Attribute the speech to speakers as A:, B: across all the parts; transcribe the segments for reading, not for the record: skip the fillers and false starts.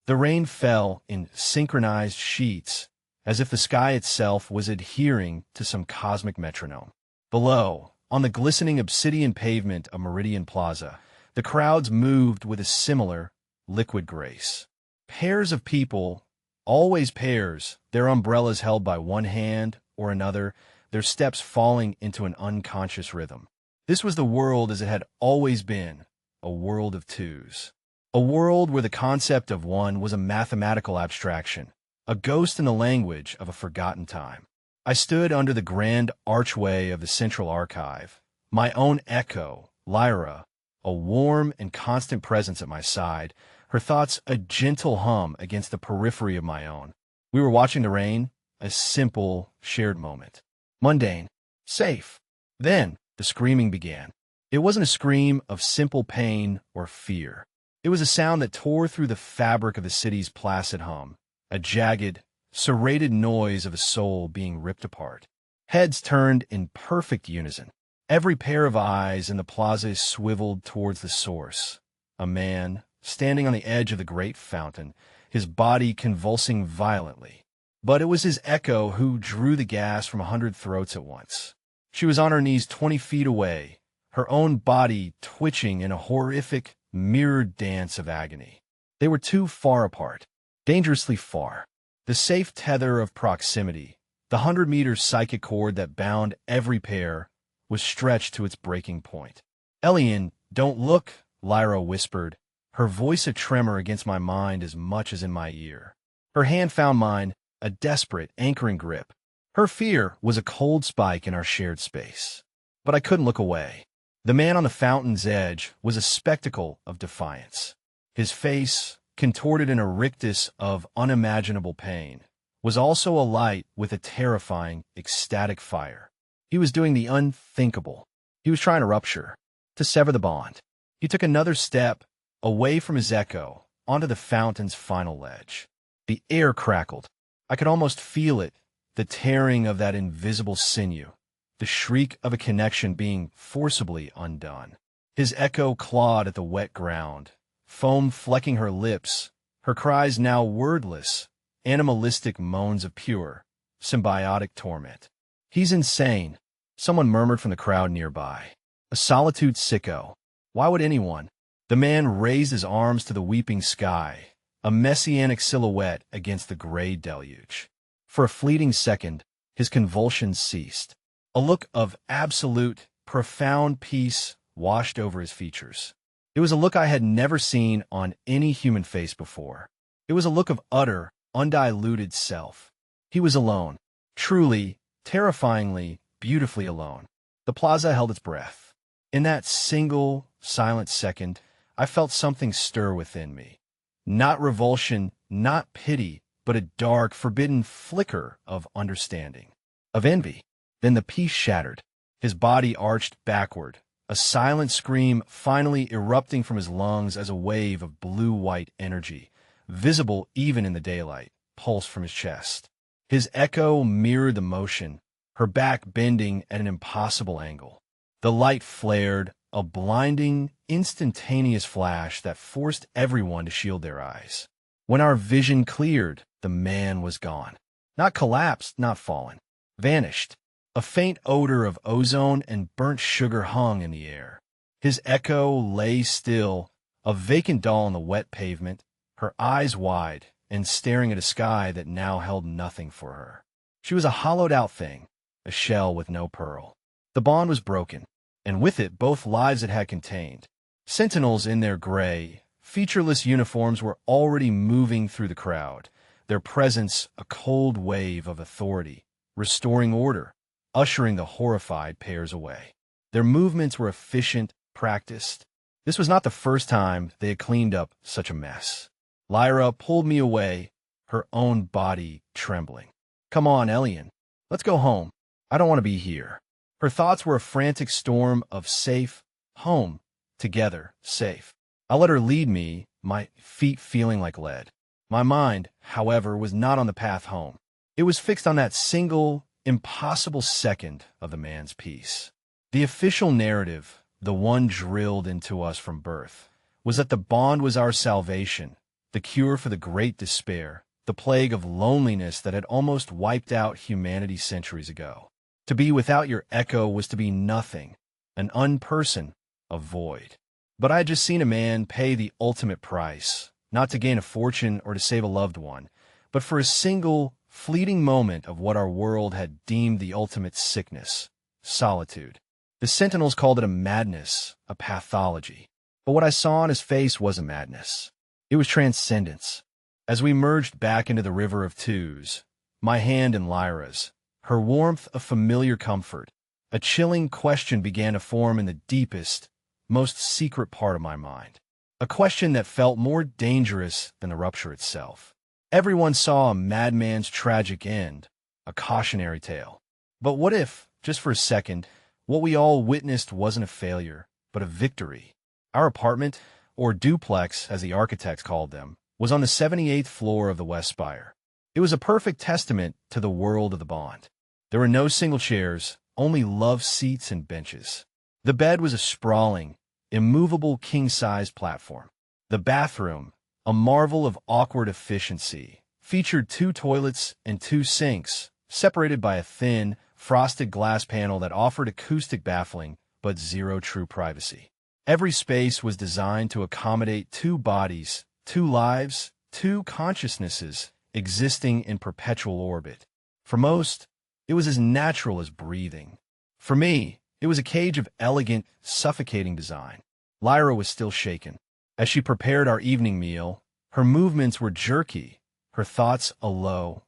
A: The rain fell in synchronized sheets, as if the sky itself was adhering to some cosmic metronome. Below, on the glistening obsidian pavement of Meridian Plaza, the crowds moved with a similar, liquid grace. Pairs of people, always pairs, their umbrellas held by one hand or another, their steps falling into an unconscious rhythm. This was the world as it had always been, a world of twos. A world where the concept of one was a mathematical abstraction, a ghost in the language of a forgotten time. I stood under the grand archway of the Central Archive, my own echo, Lyra, a warm and constant presence at my side, her thoughts a gentle hum against the periphery of my own. We were watching the rain, a simple, shared moment. Mundane. Safe. Then, the screaming began. It wasn't a scream of simple pain or fear. It was a sound that tore through the fabric of the city's placid hum, a jagged, serrated noise of a soul being ripped apart. Heads turned in perfect unison. Every pair of eyes in the plaza swiveled towards the source. A man, standing on the edge of the great fountain, his body convulsing violently. But it was his echo who drew the gas from 100 throats at once. She was on her knees 20 feet away, her own body twitching in a horrific, mirrored dance of agony. They were too far apart, dangerously far. The safe tether of proximity, the 100-meter psychic cord that bound every pair, was stretched to its breaking point. "Elian, don't look," Lyra whispered, her voice a tremor against my mind as much as in my ear. Her hand found mine, a desperate, anchoring grip. Her fear was a cold spike in our shared space. But I couldn't look away. The man on the fountain's edge was a spectacle of defiance. His face, contorted in a rictus of unimaginable pain, was also alight with a terrifying, ecstatic fire. He was doing the unthinkable. He was trying to rupture, to sever the bond. He took another step, away from his echo, onto the fountain's final ledge. The air crackled. I could almost feel it, the tearing of that invisible sinew, the shriek of a connection being forcibly undone. His echo clawed at the wet ground, foam flecking her lips, her cries now wordless, animalistic moans of pure, symbiotic torment. "He's insane," someone murmured from the crowd nearby. "A solitude sicko. Why would anyone?" The man raised his arms to the weeping sky, a messianic silhouette against the gray deluge. For a fleeting second, his convulsions ceased. A look of absolute, profound peace washed over his features. It was a look I had never seen on any human face before. It was a look of utter, undiluted self. He was alone, truly, terrifyingly, beautifully alone. The plaza held its breath. In that single, silent second, I felt something stir within me. Not revulsion, not pity, but a dark, forbidden flicker of understanding, of envy. Then the peace shattered. His body arched backward, a silent scream finally erupting from his lungs as a wave of blue-white energy, visible even in the daylight, pulsed from his chest. His echo mirrored the motion, her back bending at an impossible angle. The light flared, a blinding, instantaneous flash that forced everyone to shield their eyes. When our vision cleared, the man was gone. Not collapsed, not fallen. Vanished. A faint odor of ozone and burnt sugar hung in the air. His echo lay still, a vacant doll on the wet pavement, her eyes wide and staring at a sky that now held nothing for her. She was a hollowed-out thing, a shell with no pearl. The bond was broken, and with it both lives it had contained. Sentinels in their gray, featureless uniforms were already moving through the crowd, their presence a cold wave of authority, restoring order, ushering the horrified pairs away. Their movements were efficient, practiced. This was not the first time they had cleaned up such a mess. Lyra pulled me away, her own body trembling. "Come on, Elian. Let's go home. I don't want to be here." Her thoughts were a frantic storm of safe, home, together, safe. I let her lead me, my feet feeling like lead. My mind, however, was not on the path home. It was fixed on that single, impossible second of the man's peace. The official narrative, the one drilled into us from birth, was that the bond was our salvation, the cure for the great despair, the plague of loneliness that had almost wiped out humanity centuries ago. To be without your echo was to be nothing, an unperson, a void. But I had just seen a man pay the ultimate price, not to gain a fortune or to save a loved one, but for a single, fleeting moment of what our world had deemed the ultimate sickness, solitude. The sentinels called it a madness, a pathology. But what I saw on his face wasn't madness. It was transcendence. As we merged back into the river of twos, my hand in Lyra's, her warmth a familiar comfort, a chilling question began to form in the deepest, most secret part of my mind. A question that felt more dangerous than the rupture itself. Everyone saw a madman's tragic end, a cautionary tale. But what if, just for a second, what we all witnessed wasn't a failure, but a victory? Our apartment, or duplex as the architects called them, was on the 78th floor of the West Spire. It was a perfect testament to the world of the Bond. There were no single chairs, only love seats and benches. The bed was a sprawling, immovable king-sized platform. The bathroom, a marvel of awkward efficiency, featured 2 toilets and 2 sinks, separated by a thin, frosted glass panel that offered acoustic baffling but zero true privacy. Every space was designed to accommodate 2 bodies, 2 lives, 2 consciousnesses existing in perpetual orbit. For most, it was as natural as breathing. For me, it was a cage of elegant, suffocating design. Lyra was still shaken. As she prepared our evening meal, her movements were jerky, her thoughts a low,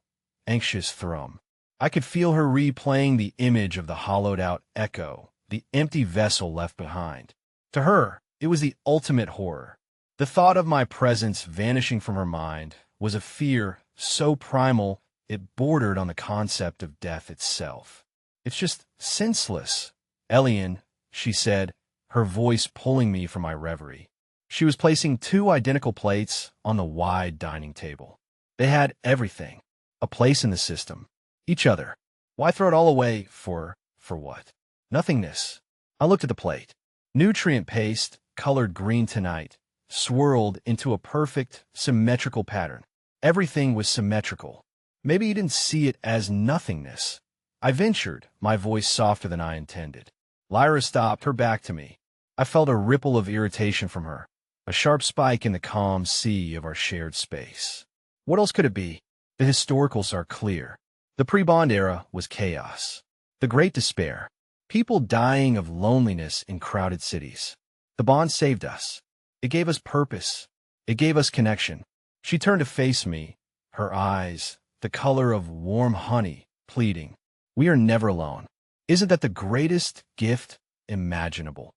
A: anxious thrum. I could feel her replaying the image of the hollowed-out echo, the empty vessel left behind. To her, it was the ultimate horror. The thought of my presence vanishing from her mind was a fear so primal it bordered on the concept of death itself. "It's just senseless, Elian," she said, her voice pulling me from my reverie. She was placing 2 identical plates on the wide dining table. They had everything, a place in the system, each other. Why throw it all away for what? Nothingness. I looked at the plate. Nutrient paste, colored green tonight, swirled into a perfect, symmetrical pattern. Everything was symmetrical. Maybe you didn't see it as nothingness. I ventured, my voice softer than I intended. Lyra stopped, her back to me. I felt a ripple of irritation from her, a sharp spike in the calm sea of our shared space. What else could it be? The historicals are clear. The pre-Bond era was chaos. The Great Despair. People dying of loneliness in crowded cities. The Bond saved us. It gave us purpose. It gave us connection. She turned to face me, her eyes, the color of warm honey, pleading. We are never alone. Isn't that the greatest gift imaginable?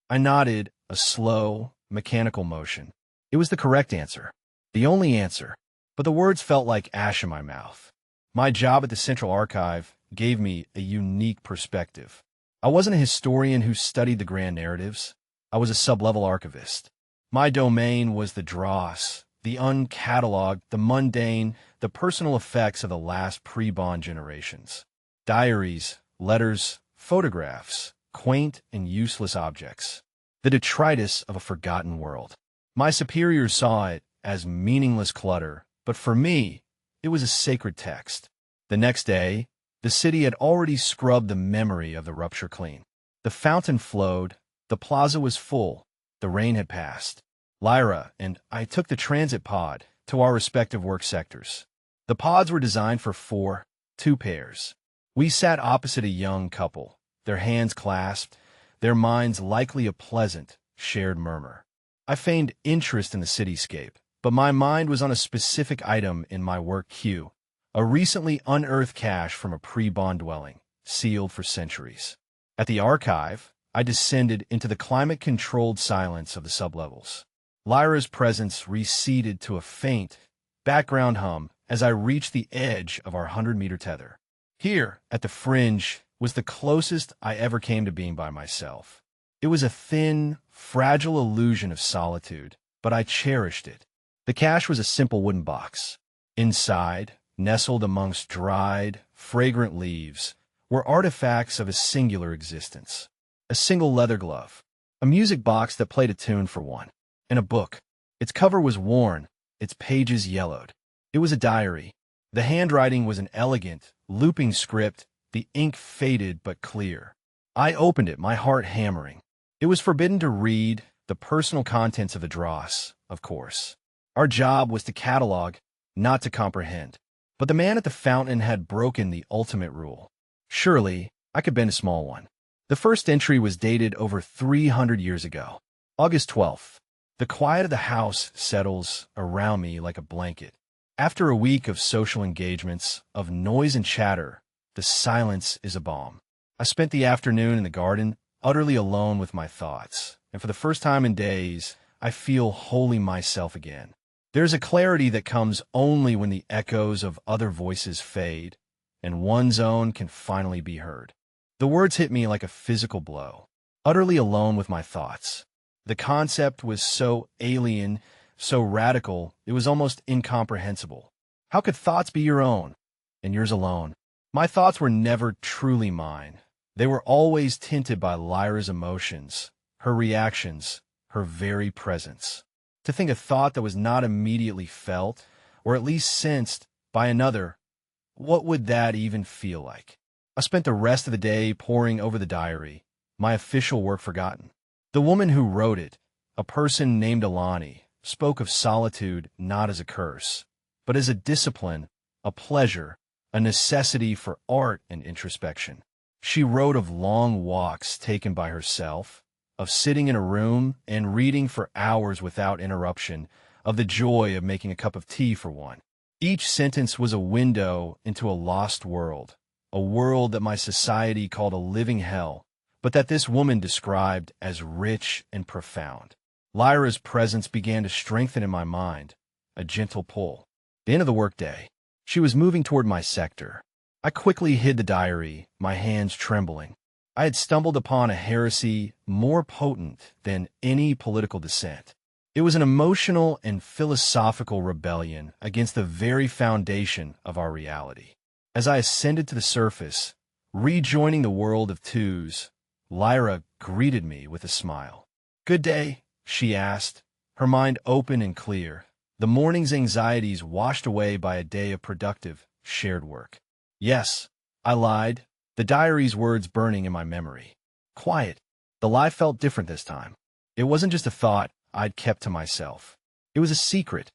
A: I nodded, a slow, mechanical motion. It was the correct answer. The only answer. But the words felt like ash in my mouth. My job at the Central Archive gave me a unique perspective. I wasn't a historian who studied the grand narratives. I was a sub-level archivist. My domain was the dross, the uncatalogued, the mundane, the personal effects of the last pre-Bond generations. Diaries, letters, photographs, quaint and useless objects. The detritus of a forgotten world. My superiors saw it as meaningless clutter, but for me, it was a sacred text. The next day, the city had already scrubbed the memory of the rupture clean. The fountain flowed, the plaza was full, the rain had passed. Lyra and I took the transit pod to our respective work sectors. The pods were designed for 2 pairs. We sat opposite a young couple, their hands clasped, their minds likely a pleasant, shared murmur. I feigned interest in the cityscape, but my mind was on a specific item in my work queue, a recently unearthed cache from a pre-Bond dwelling, sealed for centuries. At the archive, I descended into the climate-controlled silence of the sublevels. Lyra's presence receded to a faint, background hum as I reached the edge of our 100-meter tether. Here, at the fringe, was the closest I ever came to being by myself. It was a thin, fragile illusion of solitude, but I cherished it. The cache was a simple wooden box. Inside, nestled amongst dried, fragrant leaves, were artifacts of a singular existence. A single leather glove, a music box that played a tune for one, and a book. Its cover was worn, its pages yellowed. It was a diary. The handwriting was an elegant, looping script, the ink faded but clear. I opened it, my heart hammering. It was forbidden to read, the personal contents of the dross, of course. Our job was to catalog, not to comprehend. But the man at the fountain had broken the ultimate rule. Surely, I could bend a small one. The first entry was dated over 300 years ago. August 12th. The quiet of the house settles around me like a blanket. After a week of social engagements, of noise and chatter, the silence is a balm. I spent the afternoon in the garden, utterly alone with my thoughts, and for the first time in days, I feel wholly myself again. There's a clarity that comes only when the echoes of other voices fade, and one's own can finally be heard. The words hit me like a physical blow. Utterly alone with my thoughts. The concept was so alien, so radical, it was almost incomprehensible. How could thoughts be your own, and yours alone? My thoughts were never truly mine. They were always tinted by Lyra's emotions, her reactions, her very presence. To think a thought that was not immediately felt, or at least sensed, by another, what would that even feel like? I spent the rest of the day poring over the diary, my official work forgotten. The woman who wrote it, a person named Alani, spoke of solitude not as a curse, but as a discipline, a pleasure, a necessity for art and introspection. She wrote of long walks taken by herself, of sitting in a room and reading for hours without interruption, of the joy of making a cup of tea for one. Each sentence was a window into a lost world, a world that my society called a living hell, but that this woman described as rich and profound. Lyra's presence began to strengthen in my mind, a gentle pull. The end of the workday. She was moving toward my sector. I quickly hid the diary, my hands trembling. I had stumbled upon a heresy more potent than any political dissent. It was an emotional and philosophical rebellion against the very foundation of our reality. As I ascended to the surface, rejoining the world of twos, Lyra greeted me with a smile. "Good day," she asked, her mind open and clear, the morning's anxieties washed away by a day of productive, shared work. Yes, I lied, the diary's words burning in my memory. Quiet. The lie felt different this time. It wasn't just a thought I'd kept to myself. It was a secret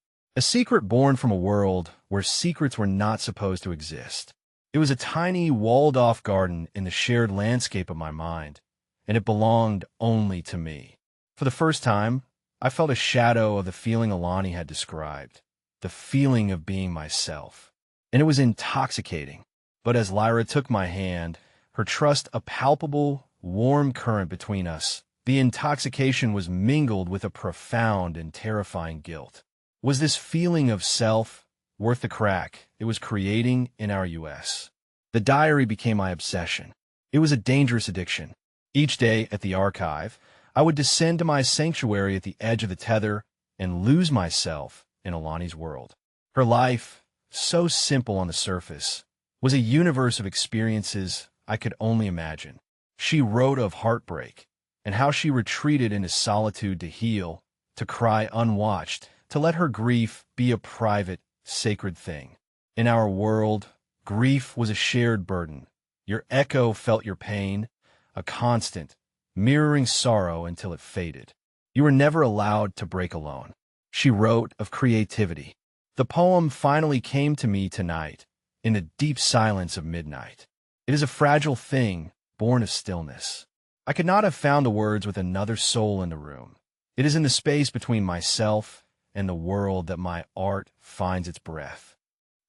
A: born from a world where secrets were not supposed to exist. It was a tiny, walled-off garden in the shared landscape of my mind, and it belonged only to me. For the first time, I felt a shadow of the feeling Alani had described, the feeling of being myself. And it was intoxicating. But as Lyra took my hand, her trust a palpable, warm current between us, the intoxication was mingled with a profound and terrifying guilt. Was this feeling of self worth the crack it was creating in our U.S.? The diary became my obsession. It was a dangerous addiction. Each day at the archive, I would descend to my sanctuary at the edge of the tether and lose myself in Alani's world. Her life, so simple on the surface, was a universe of experiences I could only imagine. She wrote of heartbreak and how she retreated into solitude to heal, to cry unwatched, to let her grief be a private, sacred thing. In our world, grief was a shared burden. Your echo felt your pain, a constant, mirroring sorrow until it faded. You were never allowed to break alone. She wrote of creativity. The poem finally came to me tonight, in the deep silence of midnight. It is a fragile thing, born of stillness. I could not have found the words with another soul in the room. It is in the space between myself and the world that my art finds its breath.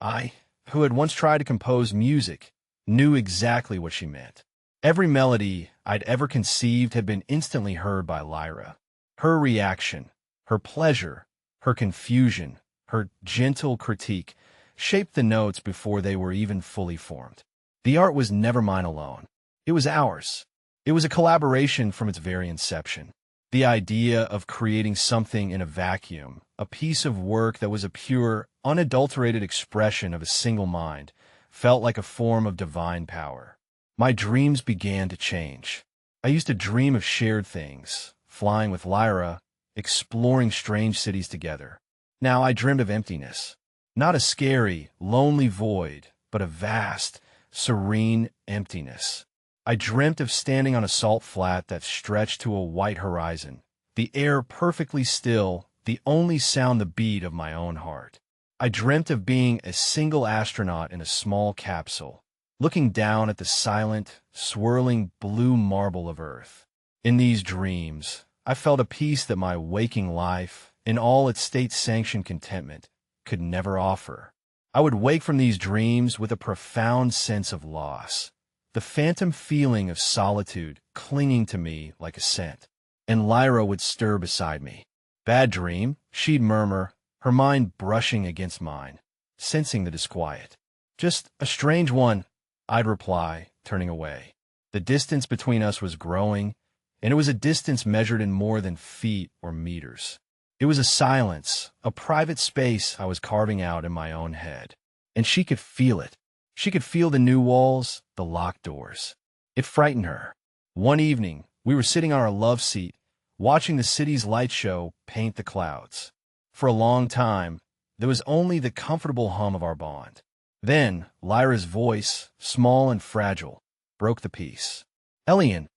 A: I, who had once tried to compose music, knew exactly what she meant. Every melody I'd ever conceived had been instantly heard by Lyra. Her reaction, her pleasure, her confusion, her gentle critique shaped the notes before they were even fully formed. The art was never mine alone. It was ours. It was a collaboration from its very inception. The idea of creating something in a vacuum, a piece of work that was a pure, unadulterated expression of a single mind, felt like a form of divine power. My dreams began to change. I used to dream of shared things, flying with Lyra, exploring strange cities together. Now I dreamed of emptiness. Not a scary, lonely void, but a vast, serene emptiness. I dreamt of standing on a salt flat that stretched to a white horizon, the air perfectly still, the only sound the beat of my own heart. I dreamt of being a single astronaut in a small capsule, looking down at the silent, swirling blue marble of Earth. In these dreams, I felt a peace that my waking life, in all its state-sanctioned contentment, could never offer. I would wake from these dreams with a profound sense of loss, the phantom feeling of solitude clinging to me like a scent. And Lyra would stir beside me. "Bad dream," she'd murmur, her mind brushing against mine, sensing the disquiet. "Just a strange one," I'd reply, turning away. The distance between us was growing, and it was a distance measured in more than feet or meters. It was a silence, a private space I was carving out in my own head. And she could feel it. She could feel the new walls, the locked doors. It frightened her. One evening, we were sitting on our love seat, watching the city's light show paint the clouds. For a long time, there was only the comfortable hum of our bond. Then, Lyra's voice, small and fragile, broke the peace. "Elian,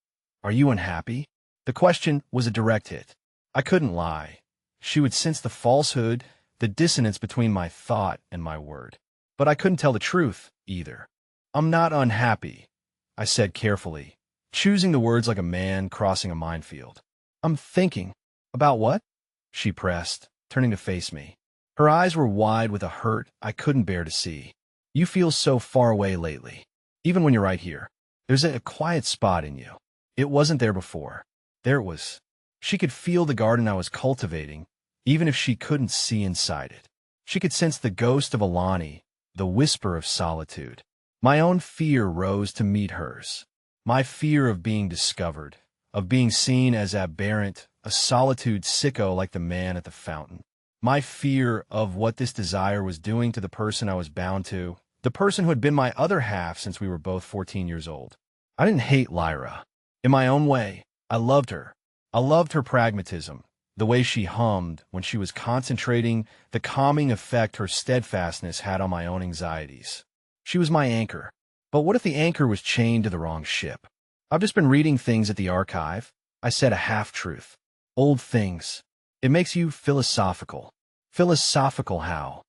A: are you unhappy?" The question was a direct hit. I couldn't lie. She would sense the falsehood, the dissonance between my thought and my word. But I couldn't tell the truth, either. "I'm not unhappy," I said carefully, choosing the words like a man crossing a minefield. "I'm thinking." "About what?" she pressed, turning to face me. Her eyes were wide with a hurt I couldn't bear to see. "You feel so far away lately. Even when you're right here. There's a quiet spot in you. It wasn't there before. There it was." She could feel the garden I was cultivating, even if she couldn't see inside it. She could sense the ghost of Alani, the whisper of solitude. My own fear rose to meet hers. My fear of being discovered, of being seen as aberrant, a solitude sicko like the man at the fountain. My fear of what this desire was doing to the person I was bound to, the person who had been my other half since we were both 14 years old. I didn't hate Lyra. In my own way, I loved her. I loved her pragmatism, the way she hummed when she was concentrating, the calming effect her steadfastness had on my own anxieties. She was my anchor. But what if the anchor was chained to the wrong ship? "I've just been reading things at the archive," I said, a half-truth. "Old things. It makes you philosophical." "Philosophical how?"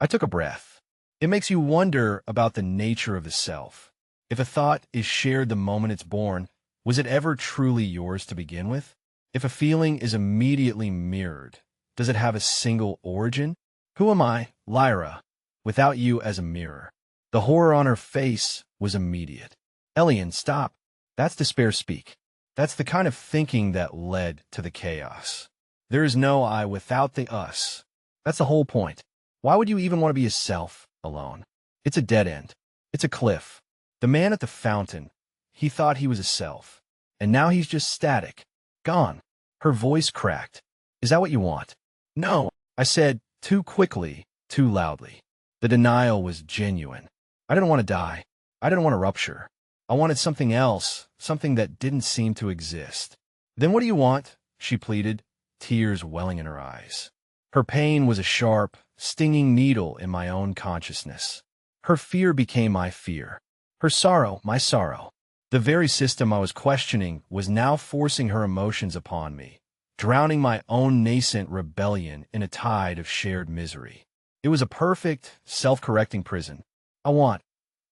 A: I took a breath. "It makes you wonder about the nature of the self. If a thought is shared the moment it's born, was it ever truly yours to begin with? If a feeling is immediately mirrored, does it have a single origin? Who am I, Lyra, without you as a mirror?" The horror on her face was immediate. "Elian, stop. That's despair speak. That's the kind of thinking that led to the chaos. There is no I without the us. That's the whole point. Why would you even want to be a self alone? It's a dead end. It's a cliff. The man at the fountain, he thought he was a self. And now he's just static. Gone." Her voice cracked. "Is that what you want?" "No," I said, too quickly, too loudly. The denial was genuine. I didn't want to die. I didn't want to rupture. I wanted something else, something that didn't seem to exist. "Then what do you want?" she pleaded, tears welling in her eyes. Her pain was a sharp, stinging needle in my own consciousness. Her fear became my fear. Her sorrow, my sorrow. The very system I was questioning was now forcing her emotions upon me, drowning my own nascent rebellion in a tide of shared misery. It was a perfect, self-correcting prison.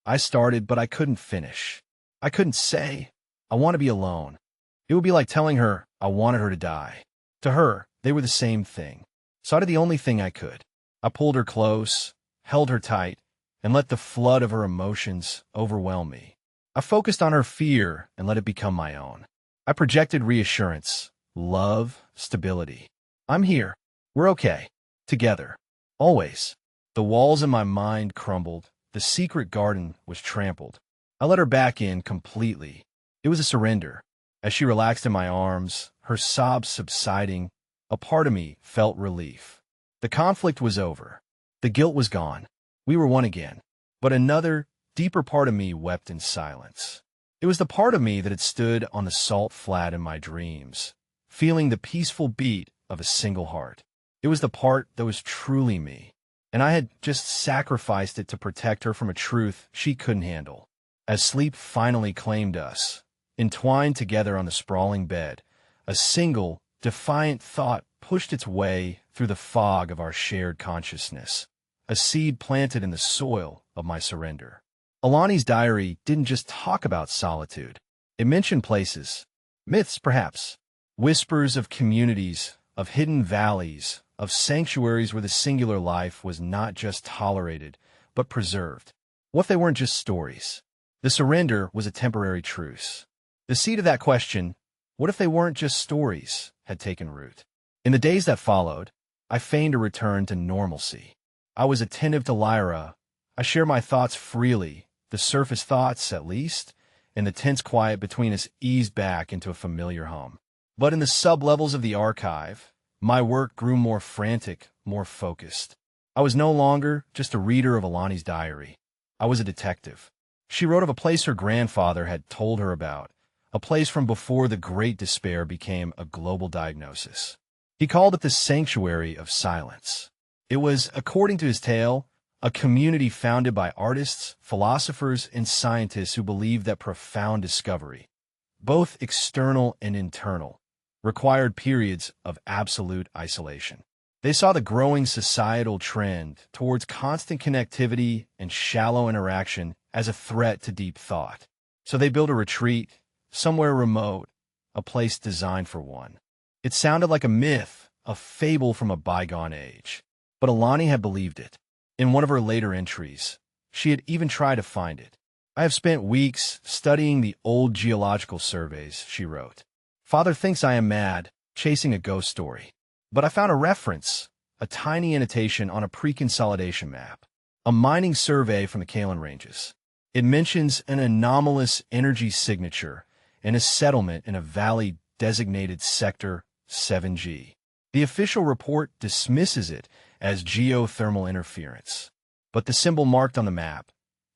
A: I started, but I couldn't finish. I couldn't say, "I want to be alone." It would be like telling her I wanted her to die. To her, they were the same thing. So I did the only thing I could. I pulled her close, held her tight, and let the flood of her emotions overwhelm me. I focused on her fear and let it become my own. I projected reassurance, love, stability. "I'm here. We're okay. Together. Always." The walls in my mind crumbled. The secret garden was trampled. I let her back in completely. It was a surrender. As she relaxed in my arms, her sobs subsiding, a part of me felt relief. The conflict was over. The guilt was gone. We were one again. But another, deeper part of me wept in silence. It was the part of me that had stood on the salt flat in my dreams, feeling the peaceful beat of a single heart. It was the part that was truly me, and I had just sacrificed it to protect her from a truth she couldn't handle. As sleep finally claimed us, entwined together on the sprawling bed, a single, defiant thought pushed its way through the fog of our shared consciousness, a seed planted in the soil of my surrender. Alani's diary didn't just talk about solitude. It mentioned places, myths perhaps, whispers of communities, of hidden valleys, of sanctuaries where the singular life was not just tolerated, but preserved. What if they weren't just stories? The surrender was a temporary truce. The seed of that question, what if they weren't just stories, had taken root. In the days that followed, I feigned a return to normalcy. I was attentive to Lyra. I shared my thoughts freely, the surface thoughts at least, and the tense quiet between us eased back into a familiar hum. But in the sub-levels of the archive, my work grew more frantic, more focused. I was no longer just a reader of Alani's diary. I was a detective. She wrote of a place her grandfather had told her about, a place from before the Great Despair became a global diagnosis. He called it the Sanctuary of Silence. It was, according to his tale, a community founded by artists, philosophers, and scientists who believed that profound discovery, both external and internal, required periods of absolute isolation. They saw the growing societal trend towards constant connectivity and shallow interaction as a threat to deep thought. So they built a retreat, somewhere remote, a place designed for one. It sounded like a myth, a fable from a bygone age. But Alani had believed it. In one of her later entries, she had even tried to find it. I have spent weeks studying the old geological surveys, she wrote. Father thinks I am mad, chasing a ghost story. But I found a reference, a tiny annotation on a pre-consolidation map, a mining survey from the Kalan Ranges. It mentions an anomalous energy signature and a settlement in a valley designated Sector 7G. The official report dismisses it as geothermal interference, but the symbol marked on the map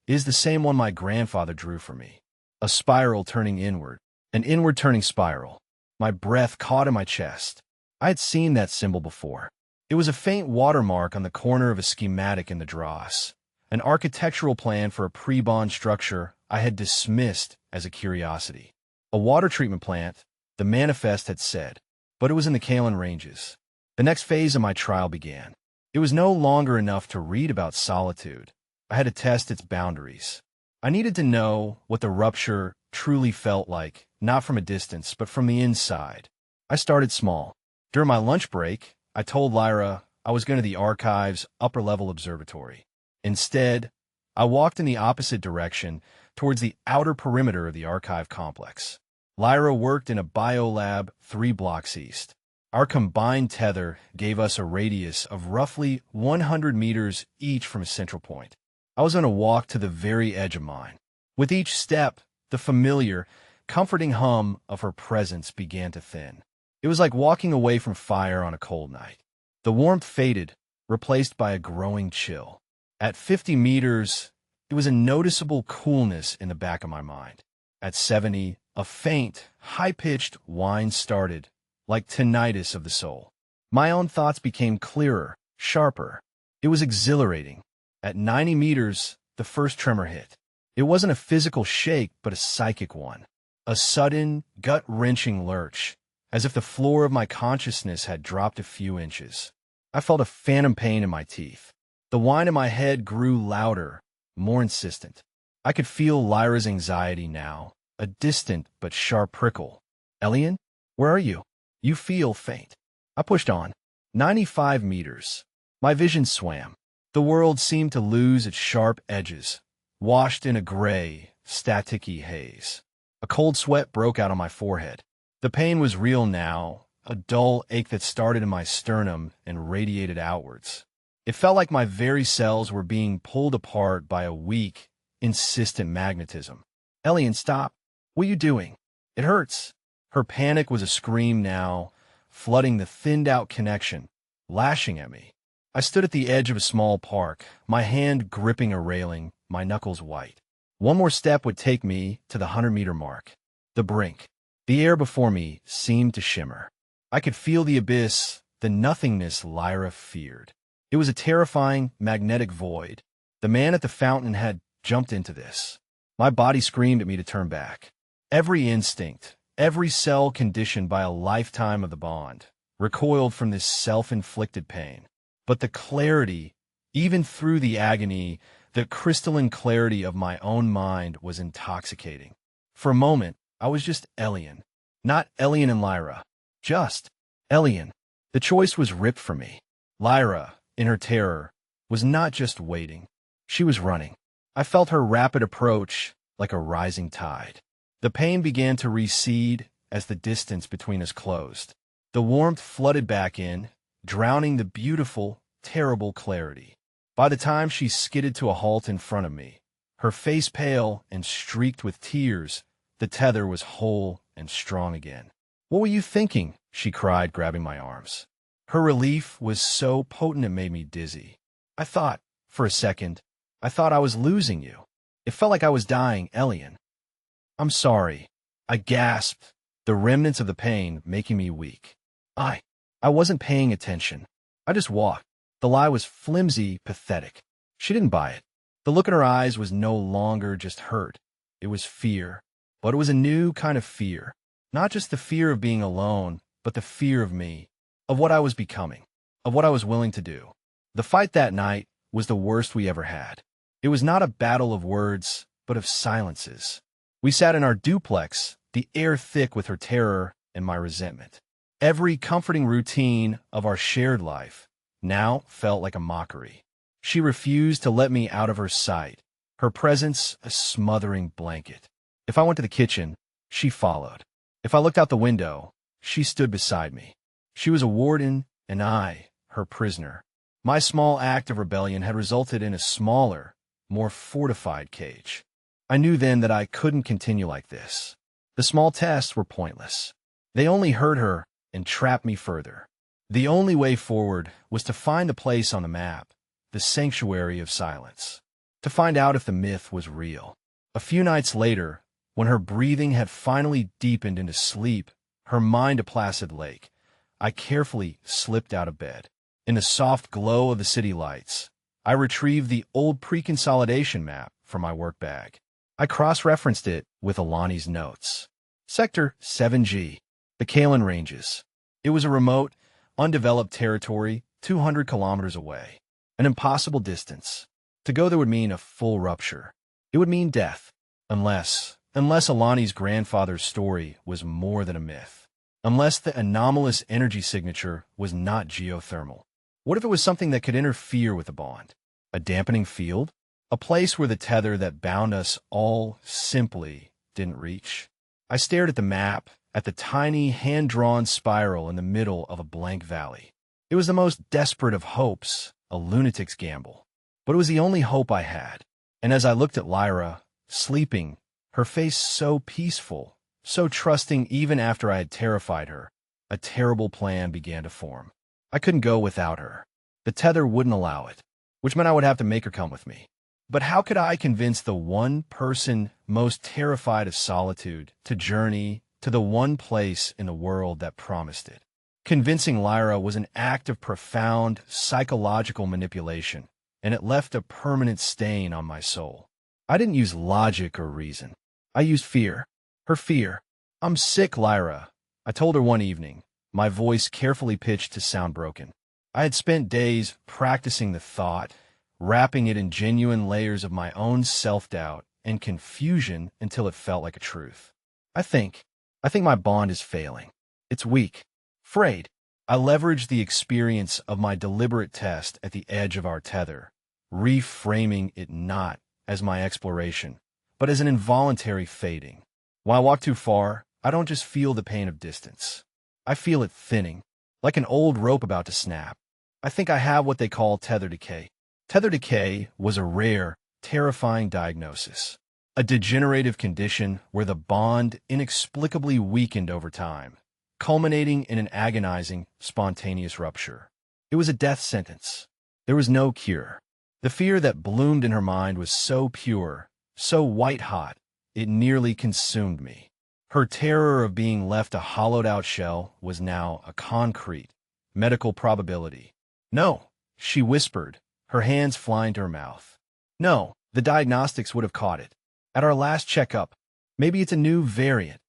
A: is the same one my grandfather drew for me, a spiral turning inward, an inward turning spiral. My breath caught in my chest. I had seen that symbol before. It was a faint watermark on the corner of a schematic in the dross, an architectural plan for a pre-bond structure I had dismissed as a curiosity. A water treatment plant, the manifest had said, but it was in the Kalan Ranges. The next phase of my trial began. It was no longer enough to read about solitude. I had to test its boundaries. I needed to know what the rupture truly felt like, not from a distance, but from the inside. I started small. During my lunch break, I told Lyra I was going to the archive's upper-level observatory. Instead, I walked in the opposite direction towards the outer perimeter of the archive complex. Lyra worked in a biolab 3 blocks east. Our combined tether gave us a radius of roughly 100 meters each from a central point. I was on a walk to the very edge of mine. With each step, the familiar, comforting hum of her presence began to thin. It was like walking away from fire on a cold night. The warmth faded, replaced by a growing chill. At 50 meters, it was a noticeable coolness in the back of my mind. At 70, a faint, high-pitched whine started, like tinnitus of the soul. My own thoughts became clearer, sharper. It was exhilarating. At 90 meters, the first tremor hit. It wasn't a physical shake, but a psychic one. A sudden, gut-wrenching lurch, as if the floor of my consciousness had dropped a few inches. I felt a phantom pain in my teeth. The whine in my head grew louder, more insistent. I could feel Lyra's anxiety now, a distant but sharp prickle. Elian, where are you? You feel faint. I pushed on. 95 meters. My vision swam. The world seemed to lose its sharp edges, washed in a gray, staticky haze. A cold sweat broke out on my forehead. The pain was real now, a dull ache that started in my sternum and radiated outwards. It felt like my very cells were being pulled apart by a weak, insistent magnetism. Elian, stop. What are you doing? It hurts. Her panic was a scream now, flooding the thinned-out connection, lashing at me. I stood at the edge of a small park, my hand gripping a railing, my knuckles white. One more step would take me to the 100-meter mark. The brink. The air before me seemed to shimmer. I could feel the abyss, the nothingness Lyra feared. It was a terrifying, magnetic void. The man at the fountain had jumped into this. My body screamed at me to turn back. Every instinct, every cell conditioned by a lifetime of the bond, recoiled from this self-inflicted pain. But the clarity, even through the agony, the crystalline clarity of my own mind was intoxicating. For a moment, I was just Elian. Not Elian and Lyra. Just Elian. The choice was ripped from me. Lyra, in her terror, was not just waiting. She was running. I felt her rapid approach like a rising tide. The pain began to recede as the distance between us closed. The warmth flooded back in, drowning the beautiful, terrible clarity. By the time she skidded to a halt in front of me, her face pale and streaked with tears, the tether was whole and strong again. "What were you thinking?" she cried, grabbing my arms. Her relief was so potent it made me dizzy. For a second, I thought I was losing you. It felt like I was dying, Elian. "I'm sorry," I gasped, the remnants of the pain making me weak. I wasn't paying attention. I just walked. The lie was flimsy, pathetic. She didn't buy it. The look in her eyes was no longer just hurt. It was fear. But it was a new kind of fear. Not just the fear of being alone, but the fear of me, of what I was becoming, of what I was willing to do. The fight that night was the worst we ever had. It was not a battle of words, but of silences. We sat in our duplex, the air thick with her terror and my resentment. Every comforting routine of our shared life now felt like a mockery. She refused to let me out of her sight, her presence a smothering blanket. If I went to the kitchen, she followed. If I looked out the window, she stood beside me. She was a warden, and I, her prisoner. My small act of rebellion had resulted in a smaller, more fortified cage. I knew then that I couldn't continue like this. The small tests were pointless. They only hurt her and trapped me further. The only way forward was to find the place on the map, the sanctuary of silence, to find out if the myth was real. A few nights later, when her breathing had finally deepened into sleep, her mind a placid lake, I carefully slipped out of bed. In the soft glow of the city lights, I retrieved the old pre-consolidation map from my work bag. I cross-referenced it with Alani's notes. Sector 7G, the Kalen Ranges. It was a remote, undeveloped territory 200 kilometers away. An impossible distance. To go there would mean a full rupture. It would mean death. Unless Alani's grandfather's story was more than a myth. Unless the anomalous energy signature was not geothermal. What if it was something that could interfere with the bond? A dampening field? A place where the tether that bound us all simply didn't reach? I stared at the map, at the tiny, hand-drawn spiral in the middle of a blank valley. It was the most desperate of hopes, a lunatic's gamble. But it was the only hope I had. And as I looked at Lyra, sleeping, her face so peaceful, so trusting even after I had terrified her, a terrible plan began to form. I couldn't go without her. The tether wouldn't allow it, which meant I would have to make her come with me. But how could I convince the one person most terrified of solitude to journey to the one place in the world that promised it? Convincing Lyra was an act of profound psychological manipulation, and it left a permanent stain on my soul. I didn't use logic or reason. I used fear. Her fear. "I'm sick, Lyra," I told her one evening, my voice carefully pitched to sound broken. I had spent days practicing the thought, wrapping it in genuine layers of my own self-doubt and confusion until it felt like a truth. I think my bond is failing. It's weak. Frayed. I leveraged the experience of my deliberate test at the edge of our tether, reframing it not as my exploration, but as an involuntary fading. When I walk too far, I don't just feel the pain of distance. I feel it thinning, like an old rope about to snap. I think I have what they call tether decay. Tether decay was a rare, terrifying diagnosis, a degenerative condition where the bond inexplicably weakened over time, culminating in an agonizing, spontaneous rupture. It was a death sentence. There was no cure. The fear that bloomed in her mind was so pure, so white-hot, it nearly consumed me. Her terror of being left a hollowed-out shell was now a concrete, medical probability. No, she whispered, her hands flying to her mouth. No, the diagnostics would have caught it. At our last checkup, maybe it's a new variant.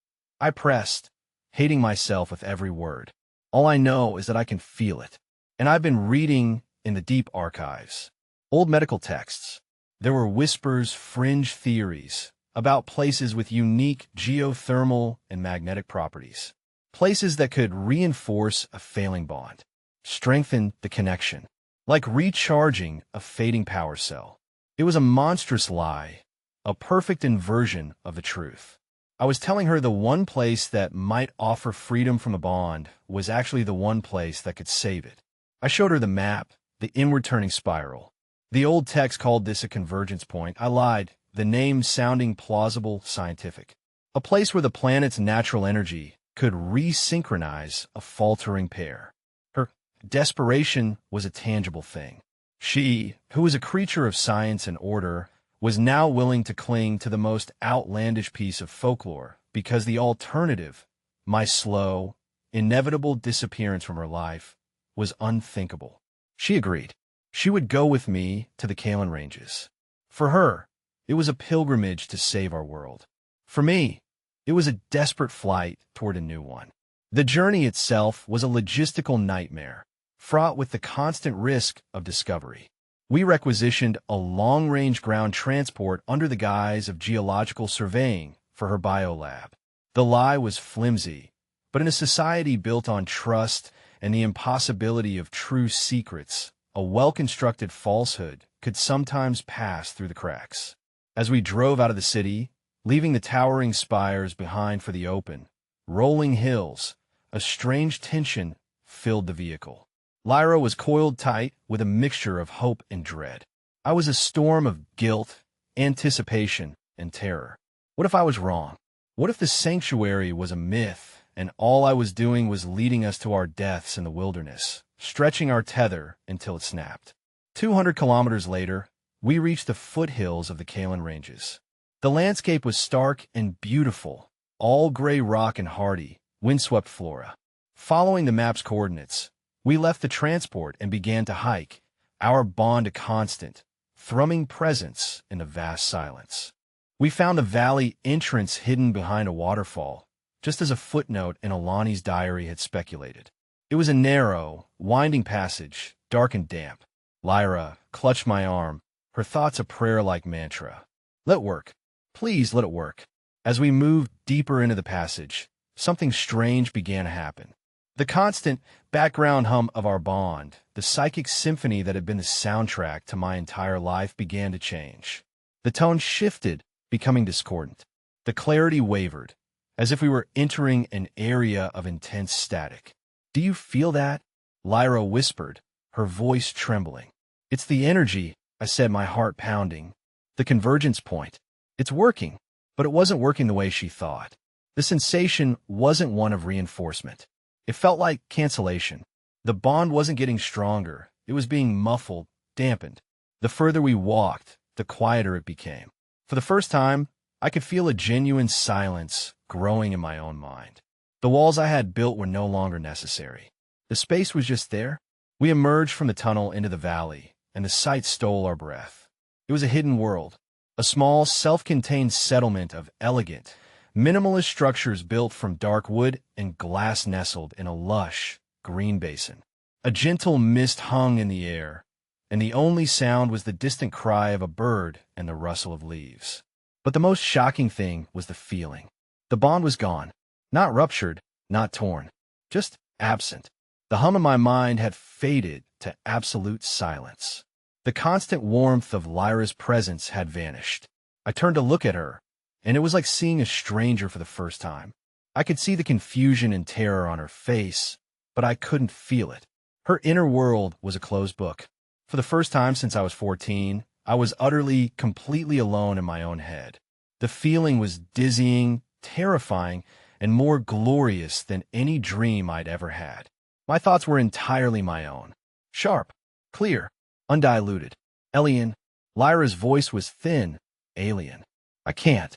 A: I pressed, hating myself with every word. All I know is that I can feel it. And I've been reading in the deep archives. Old medical texts. There were whispers, fringe theories about places with unique geothermal and magnetic properties. Places that could reinforce a failing bond, strengthen the connection, like recharging a fading power cell. It was a monstrous lie, a perfect inversion of the truth. I was telling her the one place that might offer freedom from a bond was actually the one place that could save it. I showed her the map, the inward-turning spiral. The old text called this a convergence point. I lied, the name sounding plausible, scientific. A place where the planet's natural energy could resynchronize a faltering pair. Her desperation was a tangible thing. She, who was a creature of science and order, was now willing to cling to the most outlandish piece of folklore because the alternative, my slow, inevitable disappearance from her life, was unthinkable. She agreed. She would go with me to the Kalen Ranges. For her, it was a pilgrimage to save our world. For me, it was a desperate flight toward a new one. The journey itself was a logistical nightmare, fraught with the constant risk of discovery. We requisitioned a long-range ground transport under the guise of geological surveying for her biolab. The lie was flimsy, but in a society built on trust and the impossibility of true secrets, a well-constructed falsehood could sometimes pass through the cracks. As we drove out of the city, leaving the towering spires behind for the open, rolling hills, a strange tension filled the vehicle. Lyra was coiled tight with a mixture of hope and dread. I was a storm of guilt, anticipation, and terror. What if I was wrong? What if the sanctuary was a myth, and all I was doing was leading us to our deaths in the wilderness, stretching our tether until it snapped? 200 kilometers later, we reached the foothills of the Kalen Ranges. The landscape was stark and beautiful, all gray rock and hardy, windswept flora. Following the map's coordinates, we left the transport and began to hike, our bond a constant, thrumming presence in the vast silence. We found a valley entrance hidden behind a waterfall, just as a footnote in Alani's diary had speculated. It was a narrow, winding passage, dark and damp. Lyra clutched my arm, her thoughts a prayer-like mantra. Let it work. Please let it work. As we moved deeper into the passage, something strange began to happen. The constant background hum of our bond, the psychic symphony that had been the soundtrack to my entire life, began to change. The tone shifted, becoming discordant. The clarity wavered, as if we were entering an area of intense static. Do you feel that? Lyra whispered, her voice trembling. It's the energy, I said, my heart pounding. The convergence point. It's working, but it wasn't working the way she thought. The sensation wasn't one of reinforcement. It felt like cancellation. The bond wasn't getting stronger. It was being muffled, dampened. The further we walked, the quieter it became. For the first time, I could feel a genuine silence growing in my own mind. The walls I had built were no longer necessary. The space was just there. We emerged from the tunnel into the valley, and the sight stole our breath. It was a hidden world, a small, self-contained settlement of elegant, minimalist structures built from dark wood and glass nestled in a lush, green basin. A gentle mist hung in the air, and the only sound was the distant cry of a bird and the rustle of leaves. But the most shocking thing was the feeling. The bond was gone. Not ruptured, not torn, just absent. The hum in my mind had faded to absolute silence. The constant warmth of Lyra's presence had vanished. I turned to look at her, and it was like seeing a stranger for the first time. I could see the confusion and terror on her face, but I couldn't feel it. Her inner world was a closed book. For the first time since I was 14, I was utterly, completely alone in my own head. The feeling was dizzying, terrifying, and more glorious than any dream I'd ever had. My thoughts were entirely my own. Sharp, clear, undiluted. Alien. Lyra's voice was thin, alien. I can't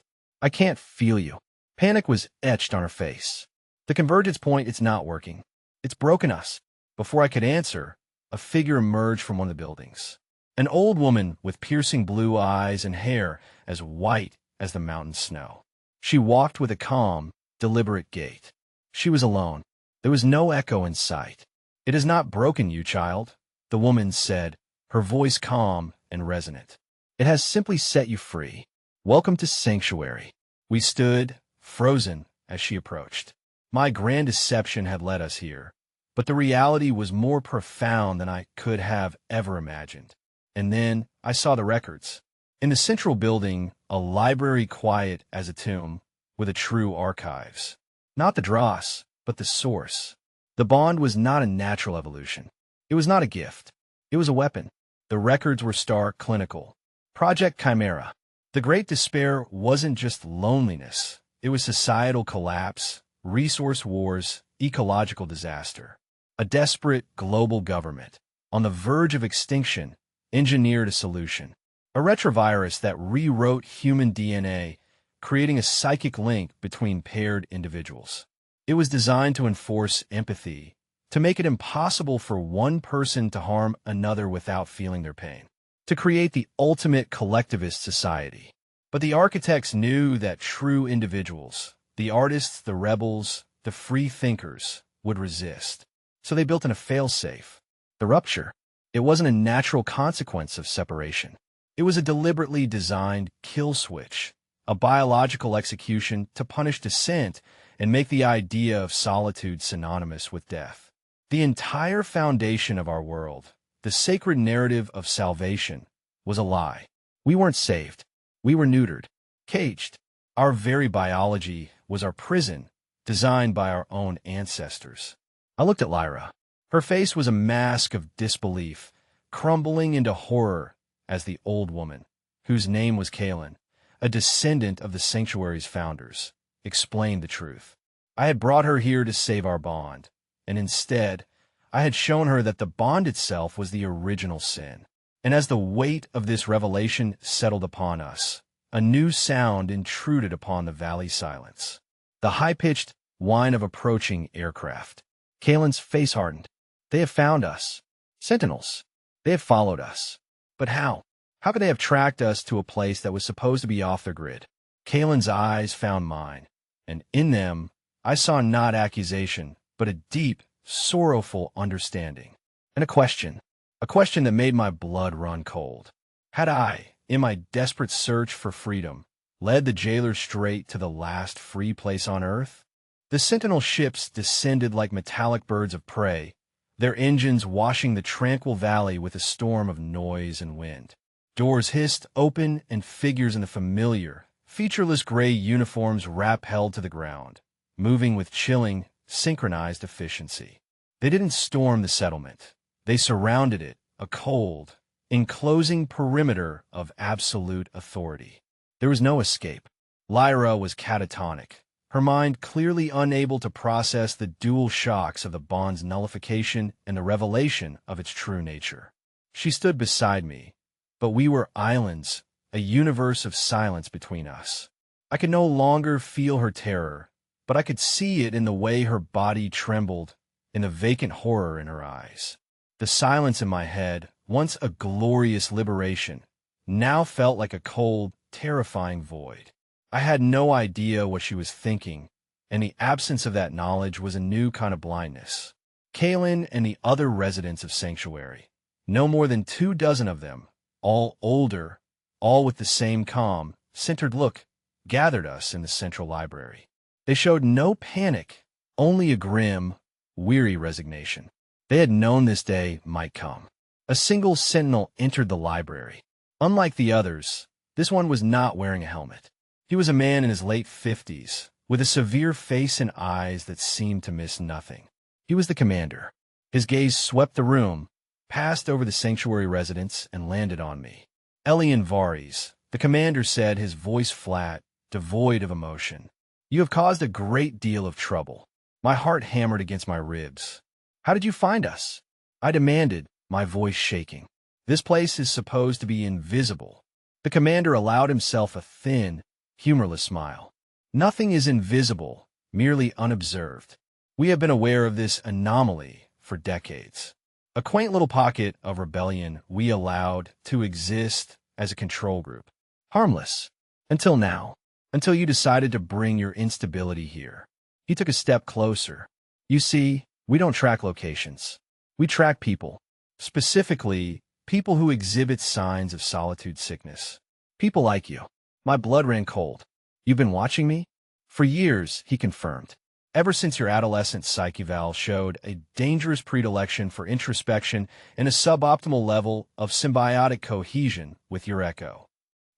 A: feel you. Panic was etched on her face. The convergence point, it's not working. It's broken us. Before I could answer, a figure emerged from one of the buildings. An old woman with piercing blue eyes and hair as white as the mountain snow. She walked with a calm, deliberate gait. She was alone. There was no echo in sight. "It has not broken you, child," the woman said, her voice calm and resonant. "It has simply set you free. Welcome to Sanctuary." We stood, frozen, as she approached. My grand deception had led us here, but the reality was more profound than I could have ever imagined. And then I saw the records. In the central building, a library quiet as a tomb, with a true archives. Not the dross, but the source. The bond was not a natural evolution. It was not a gift. It was a weapon. The records were stark, clinical. Project Chimera. The Great Despair wasn't just loneliness. It was societal collapse, resource wars, ecological disaster. A desperate global government, on the verge of extinction, engineered a solution. A retrovirus that rewrote human DNA, creating a psychic link between paired individuals. It was designed to enforce empathy, to make it impossible for one person to harm another without feeling their pain, to create the ultimate collectivist society. But the architects knew that true individuals, the artists, the rebels, the free thinkers, would resist. So they built in a failsafe. The rupture. It wasn't a natural consequence of separation. It was a deliberately designed kill switch, a biological execution to punish dissent and make the idea of solitude synonymous with death. The entire foundation of our world, the sacred narrative of salvation, was a lie. We weren't saved. We were neutered, caged. Our very biology was our prison, designed by our own ancestors. I looked at Lyra. Her face was a mask of disbelief, crumbling into horror as the old woman, whose name was Kaelin, a descendant of the Sanctuary's founders, explained the truth. I had brought her here to save our bond, and instead, I had shown her that the bond itself was the original sin. And as the weight of this revelation settled upon us, a new sound intruded upon the valley silence. The high-pitched whine of approaching aircraft. Kaelin's face hardened. They have found us. Sentinels. They have followed us. But how? How could they have tracked us to a place that was supposed to be off their grid? Kaelin's eyes found mine, and in them, I saw not accusation, but a deep, sorrowful understanding. And a question that made my blood run cold. Had I, in my desperate search for freedom, led the jailer straight to the last free place on Earth? The Sentinel ships descended like metallic birds of prey, their engines washing the tranquil valley with a storm of noise and wind. Doors hissed open and figures in the familiar, featureless gray uniforms rappelled to the ground, moving with chilling, synchronized efficiency. They didn't storm the settlement. They surrounded it, a cold, enclosing perimeter of absolute authority. There was no escape. Lyra was catatonic, her mind clearly unable to process the dual shocks of the bond's nullification and the revelation of its true nature. She stood beside me, but we were islands, a universe of silence between us. I could no longer feel her terror, but I could see it in the way her body trembled, in the vacant horror in her eyes. The silence in my head, once a glorious liberation, now felt like a cold, terrifying void. I had no idea what she was thinking, and the absence of that knowledge was a new kind of blindness. Kaelin and the other residents of Sanctuary, no more than 24 of them, all older, all with the same calm, centered look, gathered us in the central library. They showed no panic, only a grim, weary resignation. They had known this day might come. A single sentinel entered the library. Unlike the others, this one was not wearing a helmet. He was a man in his late 50s, with a severe face and eyes that seemed to miss nothing. He was the commander. His gaze swept the room, passed over the Sanctuary residents, and landed on me. Elian Vares, the commander said, his voice flat, devoid of emotion. "You have caused a great deal of trouble." My heart hammered against my ribs. "How did you find us?" I demanded, my voice shaking. "This place is supposed to be invisible." The commander allowed himself a thin, humorless smile. "Nothing is invisible, merely unobserved. We have been aware of this anomaly for decades. A quaint little pocket of rebellion we allowed to exist as a control group. Harmless. Until now. Until you decided to bring your instability here. He took a step closer. You see, we don't track locations. We track people. Specifically, people who exhibit signs of solitude sickness. People like you. My blood ran cold. You've been watching me? For years, he confirmed. Ever since your adolescent psych eval showed a dangerous predilection for introspection and a suboptimal level of symbiotic cohesion with your echo.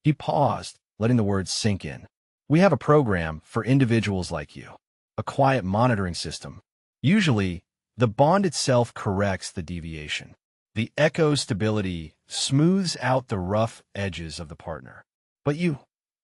A: He paused, letting the words sink in. We have a program for individuals like you. A quiet monitoring system. Usually, the bond itself corrects the deviation. The echo stability smooths out the rough edges of the partner. But you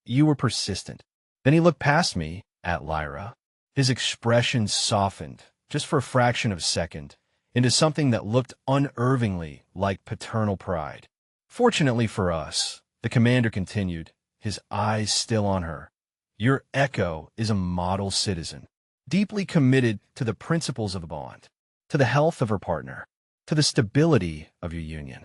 A: were persistent. Then he looked past me, at Lyra. His expression softened, just for a fraction of a second, into something that looked unervingly like paternal pride. Fortunately for us, the commander continued, his eyes still on her. Your echo is a model citizen, deeply committed to the principles of the bond, to the health of her partner, to the stability of your union.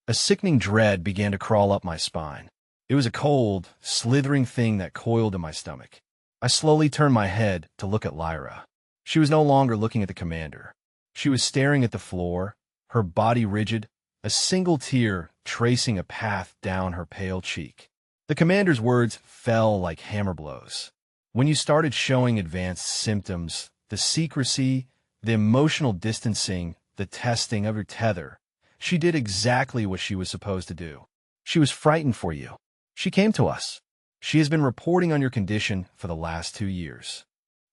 A: A sickening dread began to crawl up my spine. It was a cold, slithering thing that coiled in my stomach. I slowly turned my head to look at Lyra. She was no longer looking at the commander. She was staring at the floor, her body rigid, a single tear tracing a path down her pale cheek. The commander's words fell like hammer blows. When you started showing advanced symptoms, the secrecy, the emotional distancing, the testing of your tether, she did exactly what she was supposed to do. She was frightened for you. She came to us. She has been reporting on your condition for the last 2 years.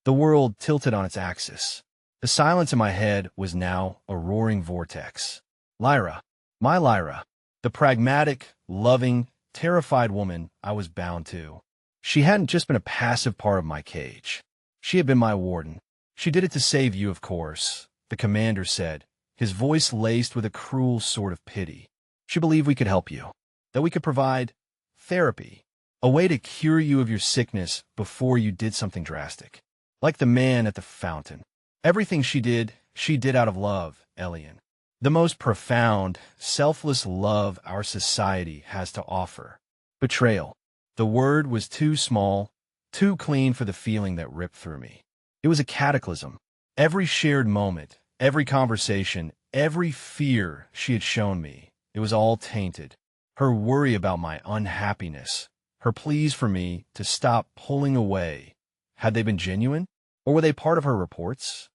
A: The world tilted on its axis. The silence in my head was now a roaring vortex. Lyra, my Lyra, the pragmatic, loving, terrified woman I was bound to. She hadn't just been a passive part of my cage. She had been my warden. She did it to save you, of course, the commander said, his voice laced with a cruel sort of pity. She believed we could help you, that we could provide therapy, a way to cure you of your sickness before you did something drastic. Like the man at the fountain. Everything she did out of love, Elian. The most profound, selfless love our society has to offer. Betrayal. The word was too small, too clean for the feeling that ripped through me. It was a cataclysm. Every shared moment, every conversation, every fear she had shown me, it was all tainted. Her worry about my unhappiness, her pleas for me to stop pulling away, had they been genuine? Or were they part of her reports?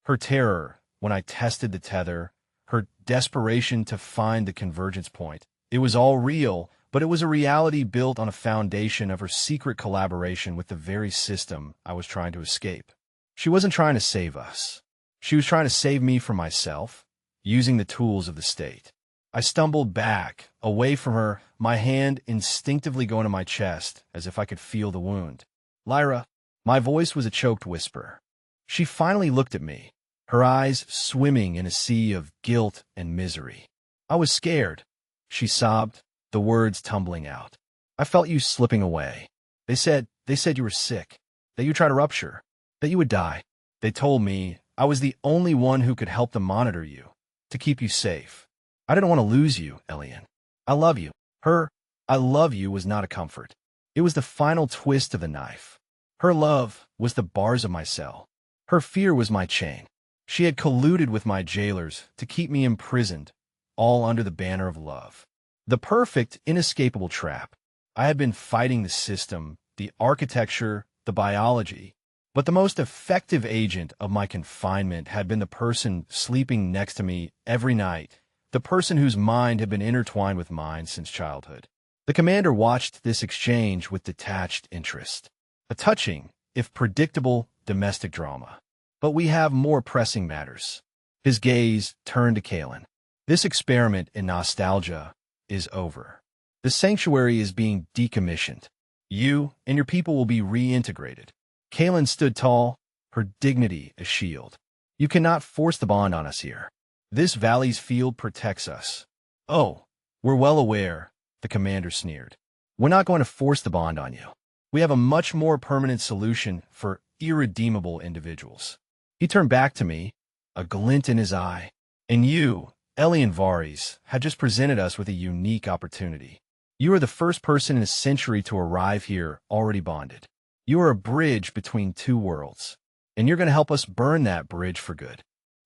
A: Her terror when I tested the tether, her desperation to find the convergence point. It was all real, but it was a reality built on a foundation of her secret collaboration with the very system I was trying to escape. She wasn't trying to save us. She was trying to save me from myself, using the tools of the state. I stumbled back, away from her, my hand instinctively going to my chest, as if I could feel the wound. Lyra, my voice was a choked whisper. She finally looked at me, her eyes swimming in a sea of guilt and misery. I was scared, she sobbed, the words tumbling out. I felt you slipping away. They said you were sick, that you tried to rupture, that you would die. They told me I was the only one who could help them monitor you, to keep you safe. I didn't want to lose you, Elian. I love you. Her I love you was not a comfort. It was the final twist of the knife. Her love was the bars of my cell. Her fear was my chain. She had colluded with my jailers to keep me imprisoned, all under the banner of love. The perfect, inescapable trap. I had been fighting the system, the architecture, the biology, but the most effective agent of my confinement had been the person sleeping next to me every night, the person whose mind had been intertwined with mine since childhood. The commander watched this exchange with detached interest. A touching, if predictable, domestic drama. But we have more pressing matters. His gaze turned to Kalen. This experiment in nostalgia is over. The sanctuary is being decommissioned. You and your people will be reintegrated. Kalen stood tall, her dignity a shield. You cannot force the bond on us here. This valley's field protects us. Oh, we're well aware, the commander sneered. We're not going to force the bond on you. We have a much more permanent solution for irredeemable individuals. He turned back to me, a glint in his eye. And you, Elian Vares, had just presented us with a unique opportunity. You are the first person in a century to arrive here already bonded. You are a bridge between two worlds, and you're going to help us burn that bridge for good.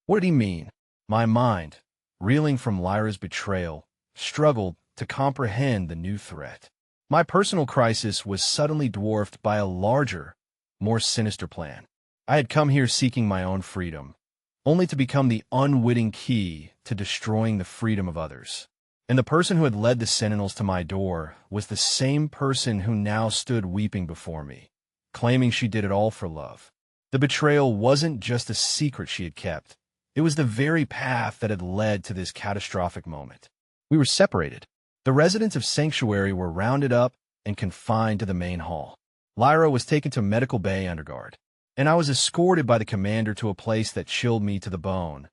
A: What did he mean? My mind, reeling from Lyra's betrayal, struggled to comprehend the new threat. My personal crisis was suddenly dwarfed by a larger, more sinister plan. I had come here seeking my own freedom, only to become the unwitting key to destroying the freedom of others. And the person who had led the Sentinels to my door was the same person who now stood weeping before me, claiming she did it all for love. The betrayal wasn't just a secret she had kept. It was the very path that had led to this catastrophic moment. We were separated. The residents of Sanctuary were rounded up and confined to the main hall. Lyra was taken to Medical Bay under guard, and I was escorted by the commander to a place that chilled me to the bone.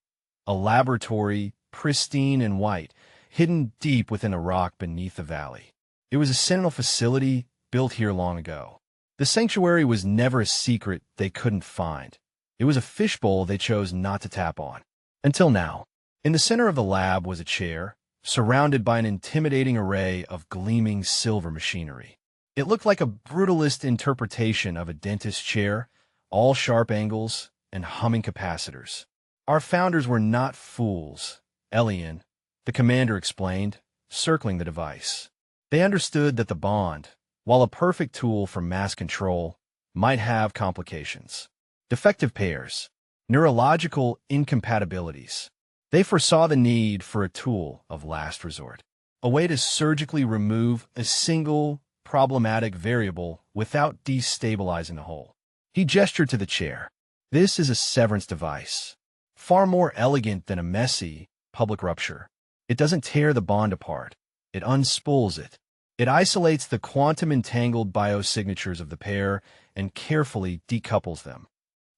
A: A laboratory, pristine and white, hidden deep within a rock beneath the valley. It was a Sentinel facility built here long ago. The Sanctuary was never a secret they couldn't find. It was a fishbowl they chose not to tap on. Until now. In the center of the lab was a chair, surrounded by an intimidating array of gleaming silver machinery. It looked like a brutalist interpretation of a dentist's chair, all sharp angles and humming capacitors. Our founders were not fools, Elian, the commander explained, circling the device. They understood that the bond, while a perfect tool for mass control, might have complications. Defective pairs, neurological incompatibilities. They foresaw the need for a tool of last resort, a way to surgically remove a single problematic variable without destabilizing the whole. He gestured to the chair. This is a severance device, far more elegant than a messy public rupture. It doesn't tear the bond apart. It unspools it. It isolates the quantum-entangled biosignatures of the pair and carefully decouples them.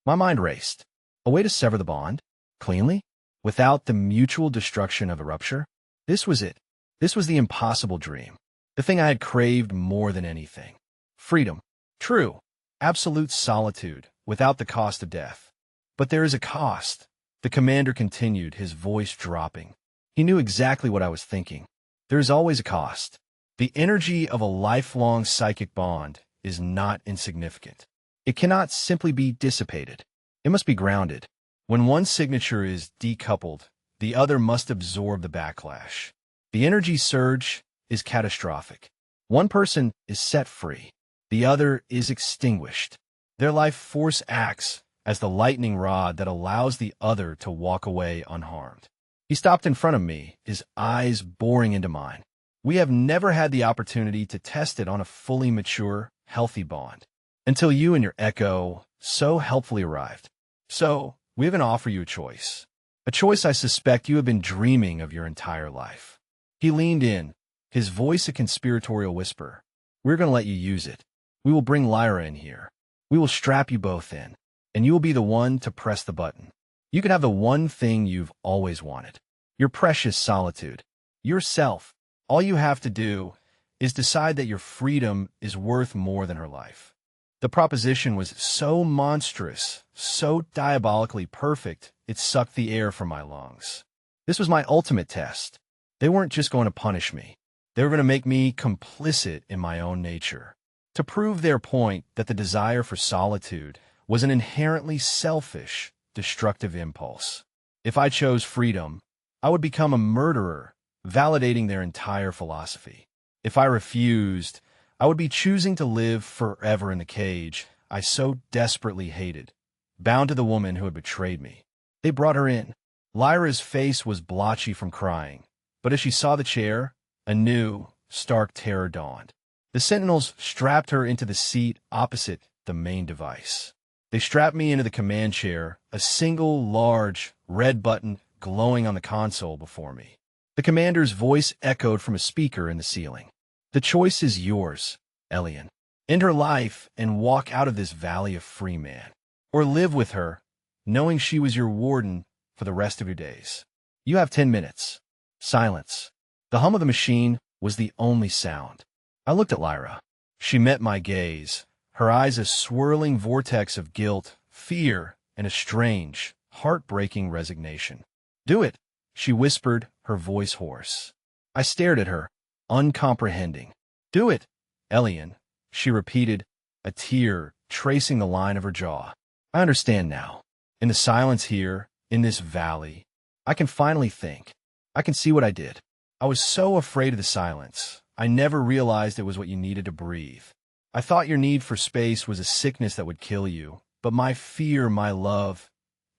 A: My mind raced. A way to sever the bond? Cleanly? Without the mutual destruction of a rupture? This was it. This was the impossible dream. The thing I had craved more than anything. Freedom. True. Absolute solitude, without the cost of death. But there is a cost. The commander continued, his voice dropping. He knew exactly what I was thinking. There is always a cost. The energy of a lifelong psychic bond is not insignificant. It cannot simply be dissipated. It must be grounded. When one signature is decoupled, the other must absorb the backlash. The energy surge is catastrophic. One person is set free. The other is extinguished. Their life force acts as the lightning rod that allows the other to walk away unharmed. He stopped in front of me, his eyes boring into mine. We have never had the opportunity to test it on a fully mature, healthy bond, until you and your echo so helpfully arrived. So, we have an offer you a choice I suspect you have been dreaming of your entire life. He leaned in, his voice a conspiratorial whisper. We're going to let you use it. We will bring Lyra in here. We will strap you both in, and you will be the one to press the button. You can have the one thing you've always wanted. Your precious solitude. Yourself. All you have to do is decide that your freedom is worth more than her life. The proposition was so monstrous, so diabolically perfect, it sucked the air from my lungs. This was my ultimate test. They weren't just going to punish me. They were going to make me complicit in my own nature, to prove their point that the desire for solitude was an inherently selfish, destructive impulse. If I chose freedom, I would become a murderer, validating their entire philosophy. If I refused, I would be choosing to live forever in the cage I so desperately hated, bound to the woman who had betrayed me. They brought her in. Lyra's face was blotchy from crying, but as she saw the chair, a new, stark terror dawned. The Sentinels strapped her into the seat opposite the main device. They strapped me into the command chair, a single, large, red button glowing on the console before me. The commander's voice echoed from a speaker in the ceiling. The choice is yours, Elian. End her life and walk out of this valley a free man. Or live with her, knowing she was your warden for the rest of your days. You have 10 minutes. Silence. The hum of the machine was the only sound. I looked at Lyra. She met my gaze, her eyes a swirling vortex of guilt, fear, and a strange, heartbreaking resignation. "Do it," she whispered, her voice hoarse. I stared at her, uncomprehending. "Do it, Elian," she repeated, a tear tracing the line of her jaw. "I understand now. In the silence here, in this valley, I can finally think. I can see what I did. I was so afraid of the silence. I never realized it was what you needed to breathe. I thought your need for space was a sickness that would kill you, but my fear, my love,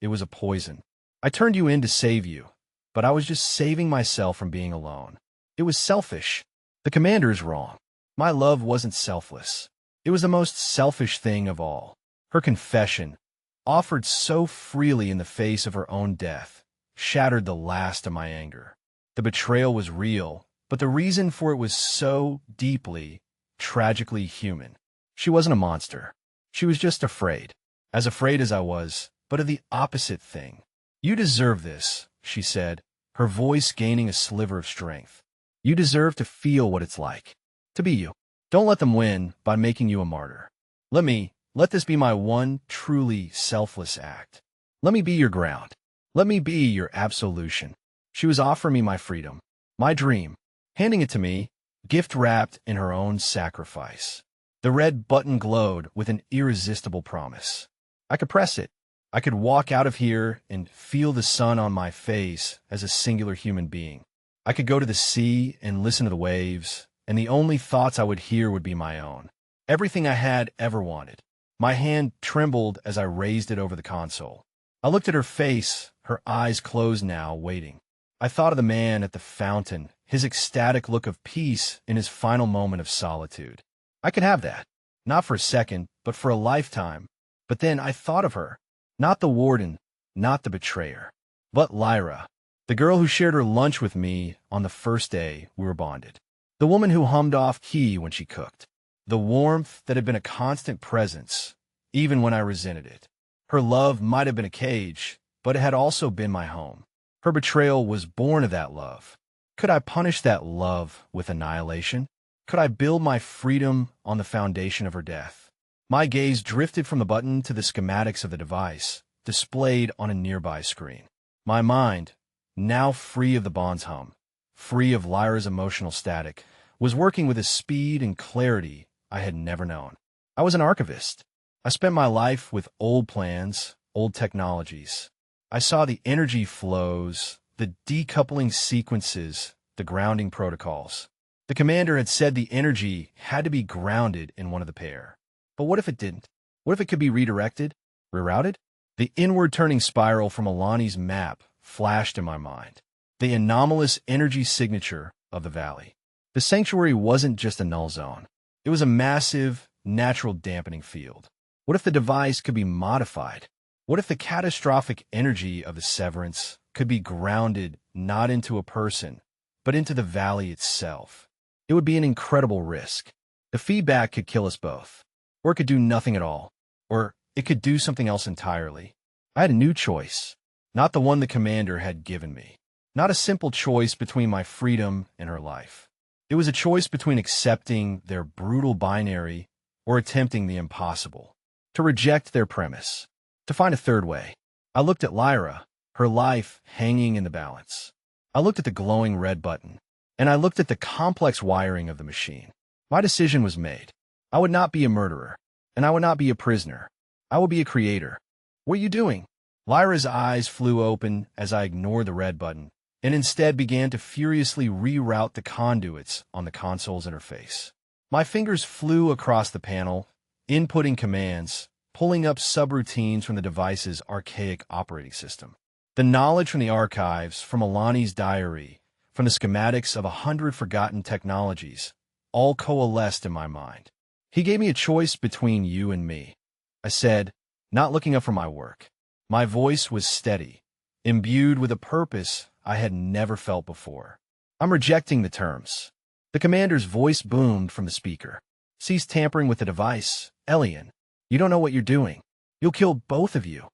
A: it was a poison. I turned you in to save you, but I was just saving myself from being alone. It was selfish. The commander is wrong. My love wasn't selfless. It was the most selfish thing of all. Her confession, offered so freely in the face of her own death, shattered the last of my anger. The betrayal was real, but the reason for it was so deeply, tragically human. She wasn't a monster. She was just afraid. As afraid as I was, but of the opposite thing. "You deserve this," she said, her voice gaining a sliver of strength. "You deserve to feel what it's like. To be you. Don't let them win by making you a martyr. Let this be my one truly selfless act. Let me be your ground. Let me be your absolution." She was offering me my freedom, my dream, handing it to me, gift wrapped in her own sacrifice. The red button glowed with an irresistible promise. I could press it. I could walk out of here and feel the sun on my face as a singular human being. I could go to the sea and listen to the waves, and the only thoughts I would hear would be my own. Everything I had ever wanted. My hand trembled as I raised it over the console. I looked at her face, her eyes closed now, waiting. I thought of the man at the fountain, his ecstatic look of peace in his final moment of solitude. I could have that. Not for a second, but for a lifetime. But then I thought of her. Not the warden, not the betrayer, but Lyra, the girl who shared her lunch with me on the first day we were bonded. The woman who hummed off key when she cooked. The warmth that had been a constant presence, even when I resented it. Her love might have been a cage, but it had also been my home. Her betrayal was born of that love. Could I punish that love with annihilation? Could I build my freedom on the foundation of her death? My gaze drifted from the button to the schematics of the device, displayed on a nearby screen. My mind, now free of the bond's hum, free of Lyra's emotional static, was working with a speed and clarity I had never known. I was an archivist. I spent my life with old plans, old technologies. I saw the energy flows, the decoupling sequences, the grounding protocols. The commander had said the energy had to be grounded in one of the pair. But what if it didn't? What if it could be redirected? Rerouted? The inward-turning spiral from Alani's map flashed in my mind. The anomalous energy signature of the valley. The sanctuary wasn't just a null zone. It was a massive, natural dampening field. What if the device could be modified? What if the catastrophic energy of the severance could be grounded not into a person, but into the valley itself? It would be an incredible risk. The feedback could kill us both. Or it could do nothing at all. Or it could do something else entirely. I had a new choice, not the one the commander had given me. Not a simple choice between my freedom and her life. It was a choice between accepting their brutal binary or attempting the impossible. To reject their premise. To find a third way. I looked at Lyra, her life hanging in the balance. I looked at the glowing red button. And I looked at the complex wiring of the machine. My decision was made. I would not be a murderer, and I would not be a prisoner. I would be a creator. What are you doing? Lyra's eyes flew open as I ignored the red button, and instead began to furiously reroute the conduits on the console's interface. My fingers flew across the panel, inputting commands, pulling up subroutines from the device's archaic operating system. The knowledge from the archives, from Alani's diary, from the schematics of 100 forgotten technologies, all coalesced in my mind. He gave me a choice between you and me. I said, not looking up from my work. My voice was steady, imbued with a purpose I had never felt before. I'm rejecting the terms. The commander's voice boomed from the speaker. Cease tampering with the device, Elian. You don't know what you're doing. You'll kill both of you.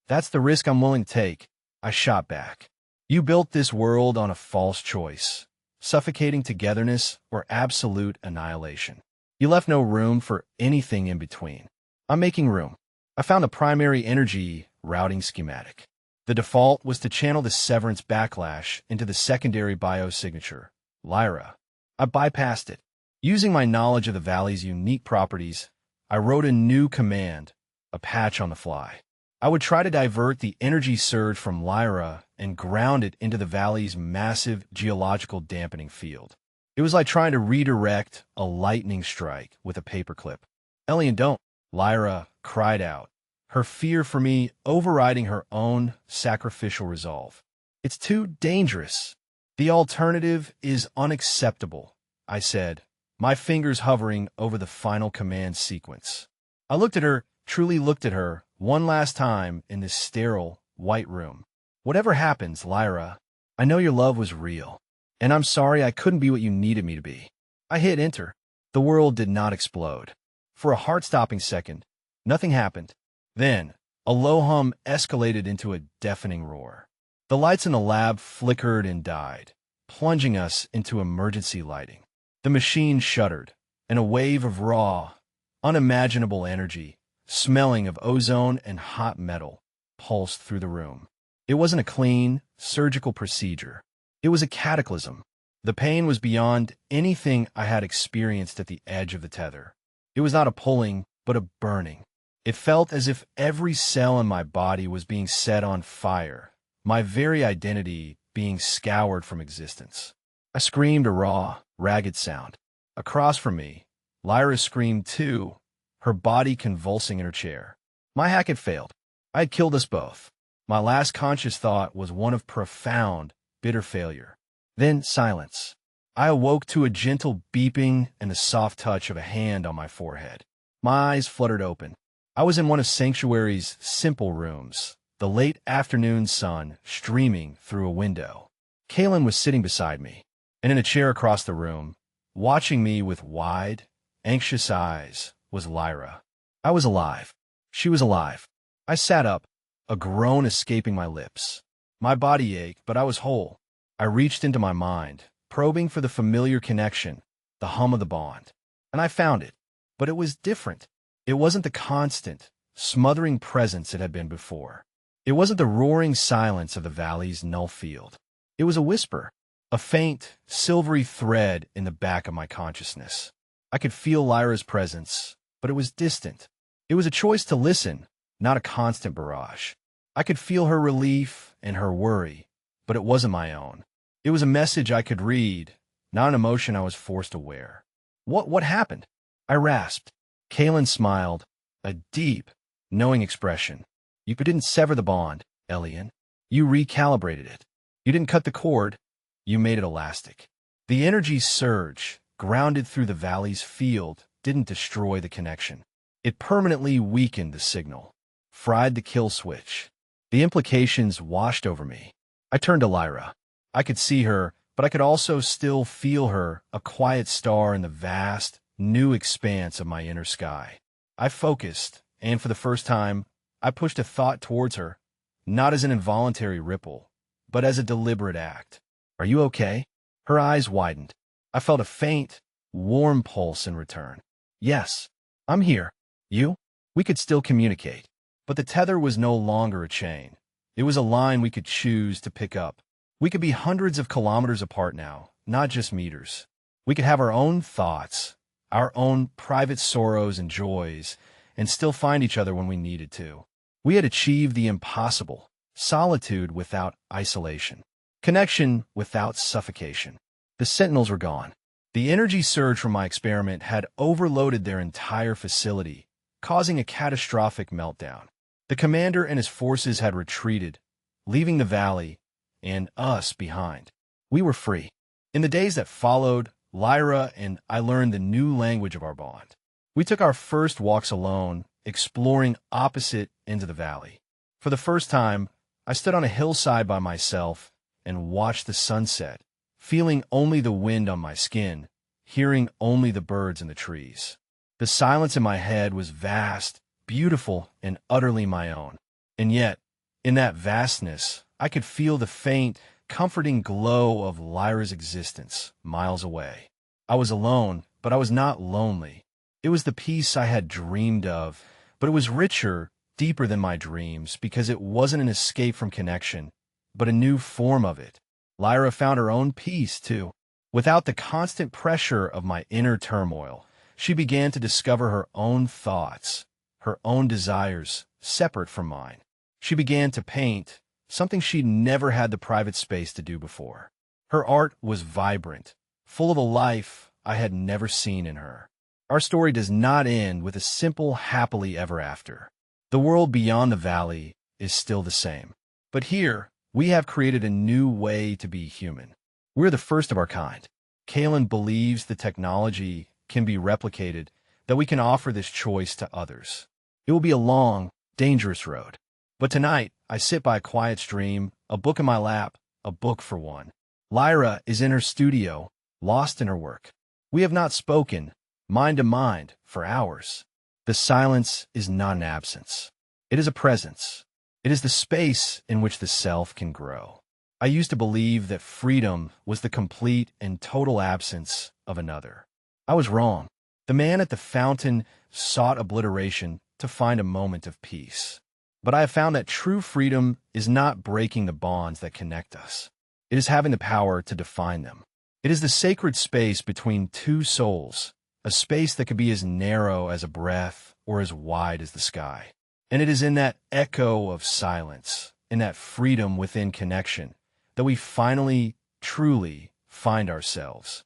A: That's the risk I'm willing to take, I shot back. You built this world on a false choice, suffocating togetherness or absolute annihilation. You left no room for anything in between. I'm making room. I found a primary energy routing schematic. The default was to channel the severance backlash into the secondary biosignature, Lyra. I bypassed it. Using my knowledge of the valley's unique properties, I wrote a new command, a patch on the fly. I would try to divert the energy surge from Lyra and ground it into the valley's massive geological dampening field. It was like trying to redirect a lightning strike with a paperclip. "Elian, don't!" Lyra cried out, her fear for me overriding her own sacrificial resolve. "It's too dangerous. The alternative is unacceptable," I said, my fingers hovering over the final command sequence. I looked at her, truly looked at her, one last time in this sterile, white room. "Whatever happens, Lyra, I know your love was real, and I'm sorry I couldn't be what you needed me to be." I hit enter. The world did not explode. For a heart-stopping second, nothing happened. Then, a low hum escalated into a deafening roar. The lights in the lab flickered and died, plunging us into emergency lighting. The machine shuddered, and a wave of raw, unimaginable energy, smelling of ozone and hot metal, pulsed through the room. It wasn't a clean, surgical procedure. It was a cataclysm. The pain was beyond anything I had experienced at the edge of the tether. It was not a pulling, but a burning. It felt as if every cell in my body was being set on fire, my very identity being scoured from existence. I screamed a raw, ragged sound. Across from me, Lyra screamed too, her body convulsing in her chair. My hack had failed. I had killed us both. My last conscious thought was one of profound, bitter failure. Then silence. I awoke to a gentle beeping and the soft touch of a hand on my forehead. My eyes fluttered open. I was in one of Sanctuary's simple rooms, the late afternoon sun streaming through a window. Kaylin was sitting beside me, and in a chair across the room, watching me with wide, anxious eyes, was Lyra. I was alive. She was alive. I sat up, a groan escaping my lips. My body ached, but I was whole. I reached into my mind, probing for the familiar connection, the hum of the bond. And I found it. But it was different. It wasn't the constant, smothering presence it had been before. It wasn't the roaring silence of the valley's null field. It was a whisper, a faint, silvery thread in the back of my consciousness. I could feel Lyra's presence, but it was distant. It was a choice to listen, not a constant barrage. I could feel her relief and her worry, but it wasn't my own. It was a message I could read, not an emotion I was forced to wear. What happened?" I rasped. Kaylin smiled, a deep, knowing expression. "You didn't sever the bond, Elian. You recalibrated it. You didn't cut the cord. You made it elastic." The energy surge, grounded through the valley's field, didn't destroy the connection. It permanently weakened the signal, fried the kill switch. The implications washed over me. I turned to Lyra. I could see her, but I could also still feel her, a quiet star in the vast, new expanse of my inner sky. I focused, and for the first time, I pushed a thought towards her, not as an involuntary ripple, but as a deliberate act. "Are you okay?" Her eyes widened. I felt a faint, warm pulse in return. "Yes, I'm here. You?" We could still communicate, but the tether was no longer a chain. It was a line we could choose to pick up. We could be hundreds of kilometers apart now, not just meters. We could have our own thoughts, our own private sorrows and joys, and still find each other when we needed to. We had achieved the impossible, solitude without isolation, connection without suffocation. The sentinels were gone. The energy surge from my experiment had overloaded their entire facility, causing a catastrophic meltdown. The commander and his forces had retreated, leaving the valley and us behind. We were free. In the days that followed, Lyra and I learned the new language of our bond. We took our first walks alone, exploring opposite ends of the valley. For the first time, I stood on a hillside by myself and watched the sunset, feeling only the wind on my skin, hearing only the birds in the trees. The silence in my head was vast, beautiful, and utterly my own. And yet, in that vastness, I could feel the faint, comforting glow of Lyra's existence miles away. I was alone, but I was not lonely. It was the peace I had dreamed of, but it was richer, deeper than my dreams because it wasn't an escape from connection, but a new form of it. Lyra found her own peace, too. Without the constant pressure of my inner turmoil, she began to discover her own thoughts, her own desires, separate from mine. She began to paint, something she'd never had the private space to do before. Her art was vibrant, full of a life I had never seen in her. Our story does not end with a simple happily ever after. The world beyond the valley is still the same. But here, we have created a new way to be human. We're the first of our kind. Kalen believes the technology can be replicated, that we can offer this choice to others. It will be a long, dangerous road. But tonight, I sit by a quiet stream, a book in my lap, a book for one. Lyra is in her studio, lost in her work. We have not spoken, mind to mind, for hours. The silence is not an absence. It is a presence. It is the space in which the self can grow. I used to believe that freedom was the complete and total absence of another. I was wrong. The man at the fountain sought obliteration to find a moment of peace. But I have found that true freedom is not breaking the bonds that connect us. It is having the power to define them. It is the sacred space between two souls, a space that could be as narrow as a breath or as wide as the sky. And it is in that echo of silence, in that freedom within connection, that we finally, truly find ourselves.